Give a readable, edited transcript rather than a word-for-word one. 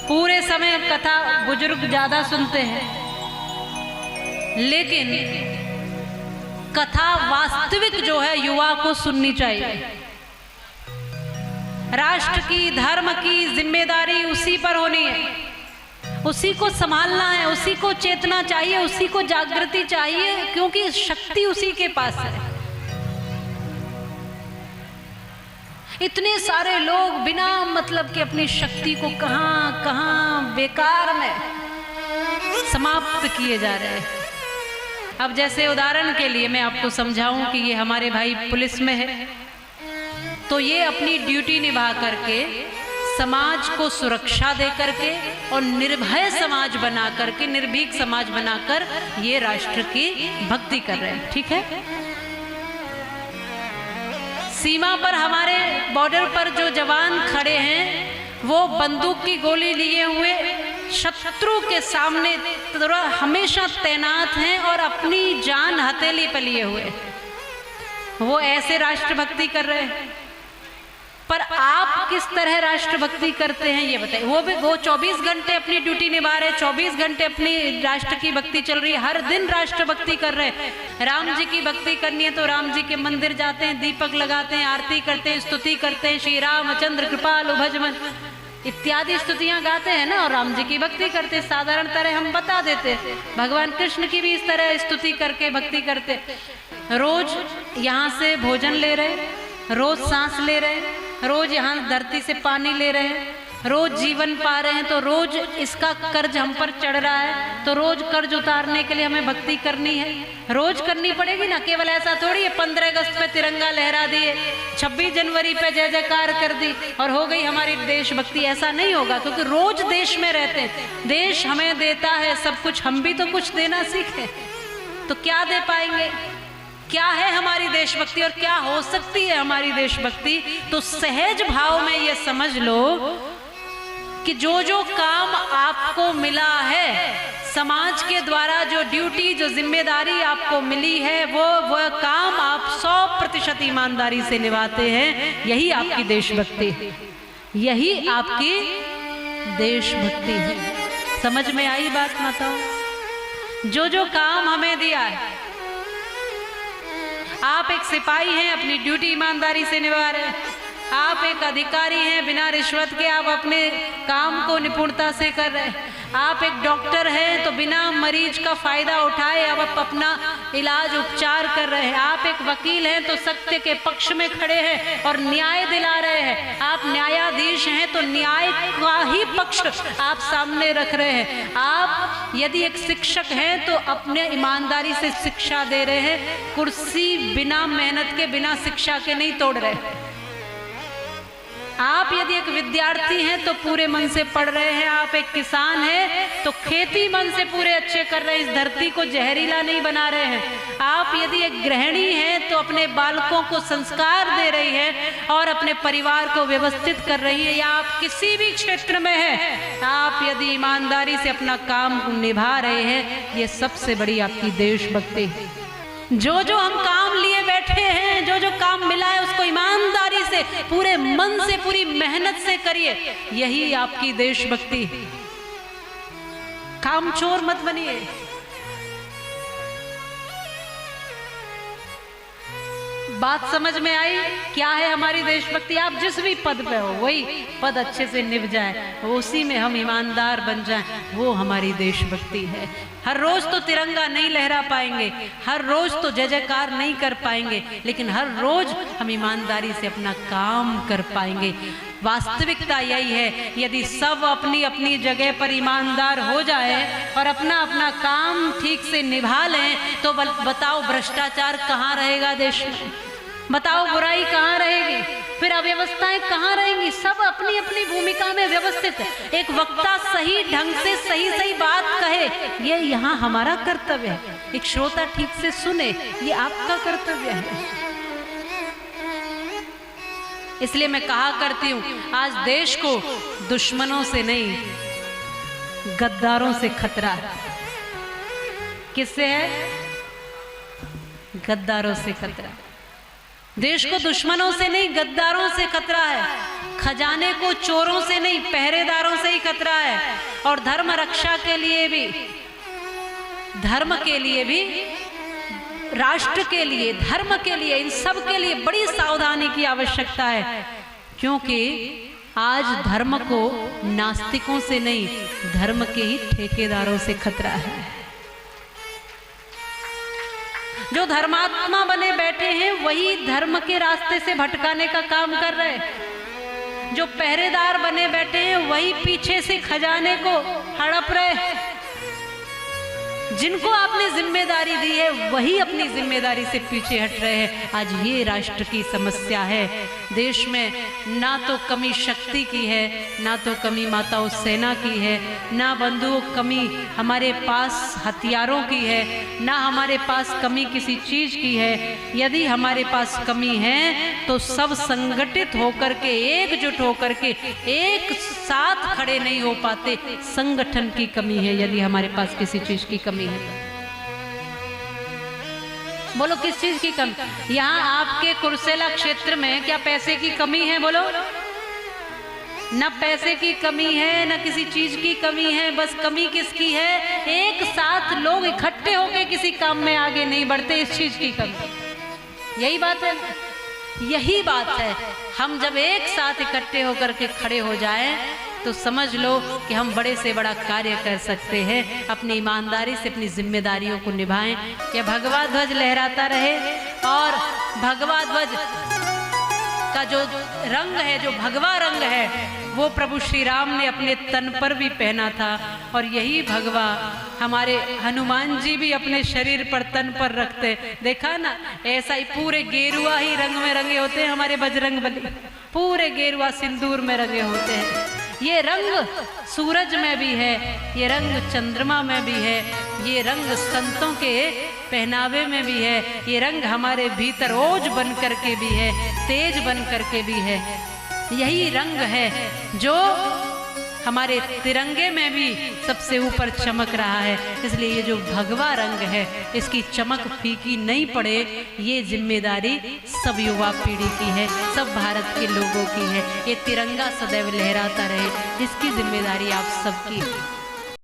पूरे समय कथा बुजुर्ग ज्यादा सुनते हैं, लेकिन कथा वास्तविक जो है युवा को सुननी चाहिए। राष्ट्र की, धर्म की जिम्मेदारी उसी पर होनी है, उसी को संभालना है, उसी को चेतना चाहिए, उसी को जागृति चाहिए, क्योंकि शक्ति उसी के पास है। इतने सारे लोग बिना मतलब के अपनी शक्ति को कहां कहां बेकार में समाप्त किए जा रहे हैं। अब जैसे उदाहरण के लिए मैं आपको समझाऊं कि ये हमारे भाई पुलिस में है, तो ये अपनी ड्यूटी निभा करके समाज को सुरक्षा दे करके और निर्भय समाज बना करके, निर्भीक समाज बनाकर ये राष्ट्र की भक्ति कर रहे हैं। ठीक है, सीमा पर हमारे बॉर्डर पर जो जवान खड़े हैं वो बंदूक की गोली लिए हुए शत्रु के सामने हमेशा तैनात हैं और अपनी जान हथेली पर लिए हुए। वो ऐसे राष्ट्रभक्ति कर रहे हैं। पर आप किस तरह राष्ट्रभक्ति करते हैं ये बताइए। वो 24 घंटे अपनी ड्यूटी निभा रहे, 24 घंटे अपनी राष्ट्र की भक्ति चल रही है, हर दिन राष्ट्रभक्ति कर रहे हैं। राम जी की भक्ति करनी है तो राम जी के मंदिर जाते हैं, दीपक लगाते हैं, आरती करते हैं, स्तुति करते हैं, श्री रामचंद्र कृपालु भजमन इत्यादि स्तुतियां गाते हैं ना, और राम जी की भक्ति करते। साधारण तरह हम बता देते, भगवान कृष्ण की भी इस तरह स्तुति करके भक्ति करते। रोज यहाँ से भोजन ले रहे, रोज सांस ले रहे, रोज यहाँ धरती से पानी ले रहे हैं, रोज जीवन पा रहे हैं, तो रोज इसका कर्ज हम पर चढ़ रहा है, तो रोज कर्ज उतारने के लिए हमें भक्ति करनी है, रोज करनी पड़ेगी ना। केवल ऐसा थोड़ी है 15 अगस्त पे तिरंगा लहरा दिए, 26 जनवरी पे जय जयकार कर दी और हो गई हमारी देशभक्ति, ऐसा नहीं होगा। क्योंकि रोज देश में रहते हैं, देश हमें देता है सब कुछ, हम भी तो कुछ देना सीखें। तो क्या दे पाएंगे, क्या है हमारी देशभक्ति और क्या हो सकती है हमारी देशभक्ति। तो सहज भाव में ये समझ लो कि जो जो काम आपको मिला है, समाज के द्वारा जो ड्यूटी, जो जिम्मेदारी आपको मिली है, वो काम आप 100% ईमानदारी से निभाते हैं। यही आपकी देशभक्ति है, यही आपकी देशभक्ति है। समझ में आई बात माताओं? जो जो काम हमें दिया है, आप एक सिपाही हैं, अपनी ड्यूटी ईमानदारी से निभा रहे हैं। आप एक अधिकारी हैं, बिना रिश्वत के आप अपने काम को निपुणता से कर रहे हैं। आप एक डॉक्टर हैं तो बिना मरीज का फायदा उठाए आप अपना इलाज उपचार कर रहे हैं। आप एक वकील हैं तो सत्य के पक्ष में खड़े हैं और न्याय दिला रहे हैं। आप न्यायाधीश हैं तो न्याय का ही पक्ष आप सामने रख रहे हैं। आप यदि एक शिक्षक हैं तो अपने ईमानदारी से शिक्षा दे रहे हैं। कुर्सी बिना मेहनत के, बिना शिक्षा के नहीं तोड़ रहे। आप यदि एक विद्यार्थी हैं तो पूरे मन से पढ़ रहे हैं। आप एक किसान हैं तो खेती मन से पूरे अच्छे कर रहे हैं, इस धरती को जहरीला नहीं बना रहे हैं। आप यदि एक गृहिणी हैं तो अपने बालकों को संस्कार दे रही है और अपने परिवार को व्यवस्थित कर रही है। या आप किसी भी क्षेत्र में हैं, आप यदि ईमानदारी से अपना काम निभा रहे हैं, ये सबसे बड़ी आपकी देशभक्ति है। जो जो हम काम लिए बैठे हैं, जो जो काम मिला है, उसको ईमानदारी से, पूरे मन से, पूरी मेहनत से करिए, यही आपकी देशभक्ति है। कामचोर मत बनिए। बात समझ में आई? क्या है हमारी देशभक्ति? आप जिस भी पद पे हो, वही पद अच्छे से निभ जाए, उसी में हम ईमानदार बन जाएं, वो हमारी देशभक्ति है। हर रोज तो तिरंगा नहीं लहरा पाएंगे, हर रोज तो जय जयकार नहीं कर पाएंगे, लेकिन हर रोज हम ईमानदारी से अपना काम कर पाएंगे। वास्तविकता यही है, यदि सब अपनी अपनी जगह पर ईमानदार हो जाए और अपना अपना काम ठीक से निभा लें, तो बताओ भ्रष्टाचार कहाँ रहेगा देश में? बताओ बुराई कहाँ रहेगी? फिर अव्यवस्थाएं कहाँ रहेंगी? सब अपनी अपनी भूमिका में व्यवस्थित है। एक वक्ता सही ढंग से सही बात कहे, ये यहाँ हमारा कर्तव्य है। एक श्रोता ठीक से सुने, ये आपका कर्तव्य है। इसलिए मैं कहा करती हूँ, आज देश को दुश्मनों से नहीं, गद्दारों से खतरा है। किससे है? गद्दारों से खतरा। देश को दुश्मनों से नहीं, गद्दारों से खतरा है। खजाने को चोरों से नहीं, पहरेदारों से ही खतरा है। और धर्म रक्षा के लिए भी, धर्म के लिए भी, राष्ट्र के लिए, धर्म के लिए, इन सब के लिए बड़ी सावधानी की आवश्यकता है। क्योंकि आज धर्म को नास्तिकों से नहीं, धर्म के ही ठेकेदारों से खतरा है। जो धर्मात्मा बने बैठे हैं वही धर्म के रास्ते से भटकाने का काम कर रहे हैं। जो पहरेदार बने बैठे हैं वही पीछे से खजाने को हड़प रहे हैं। जिनको आपने जिम्मेदारी दी है वही अपनी जिम्मेदारी से पीछे हट रहे हैं। आज ये राष्ट्र की समस्या है। देश में ना तो कमी शक्ति की है, ना तो कमी माताओं सेना की है, ना बंधुओं कमी हमारे पास हथियारों की है, ना हमारे पास कमी किसी चीज की है। यदि हमारे पास कमी है तो सब संगठित होकर के, एकजुट होकर के एक साथ खड़े नहीं हो पाते। संगठन की कमी है यदि हमारे पास किसी चीज की कमी है। बोलो किस चीज की कमी? यहाँ आपके कुर्सेला क्षेत्र में क्या पैसे की कमी है? बोलो। न पैसे की कमी है, न किसी चीज की कमी है। बस कमी किसकी है? एक साथ लोग इकट्ठे होकर किसी काम में आगे नहीं बढ़ते, इस चीज की कमी। यही बात है, यही बात है। हम जब एक साथ इकट्ठे होकर के खड़े हो जाएं तो समझ लो कि हम बड़े से बड़ा कार्य कर सकते हैं। अपनी ईमानदारी से अपनी जिम्मेदारियों को निभाएं। कि भगवा ध्वज लहराता रहे। और भगवा ध्वज का जो रंग है, जो भगवा रंग है, वो प्रभु श्री राम ने अपने तन पर भी पहना था। और यही भगवा हमारे हनुमान जी भी अपने शरीर पर, तन पर रखते। देखा ना, ऐसा ही पूरे गेरुआ ही रंग में रंगे होते हैं हमारे बजरंगबली। पूरे गेरुआ सिंदूर में रंगे होते हैं। ये रंग सूरज में भी है, ये रंग चंद्रमा में भी है, ये रंग संतों के पहनावे में भी है, ये रंग हमारे भीतर ओज बन करके भी है, तेज बन करके भी है। यही रंग है जो हमारे तिरंगे में भी सबसे ऊपर चमक रहा है। इसलिए ये जो भगवा रंग है, इसकी चमक फीकी नहीं पड़े, ये जिम्मेदारी सब युवा पीढ़ी की है, सब भारत के लोगों की है। ये तिरंगा सदैव लहराता रहे, इसकी जिम्मेदारी आप सबकी है।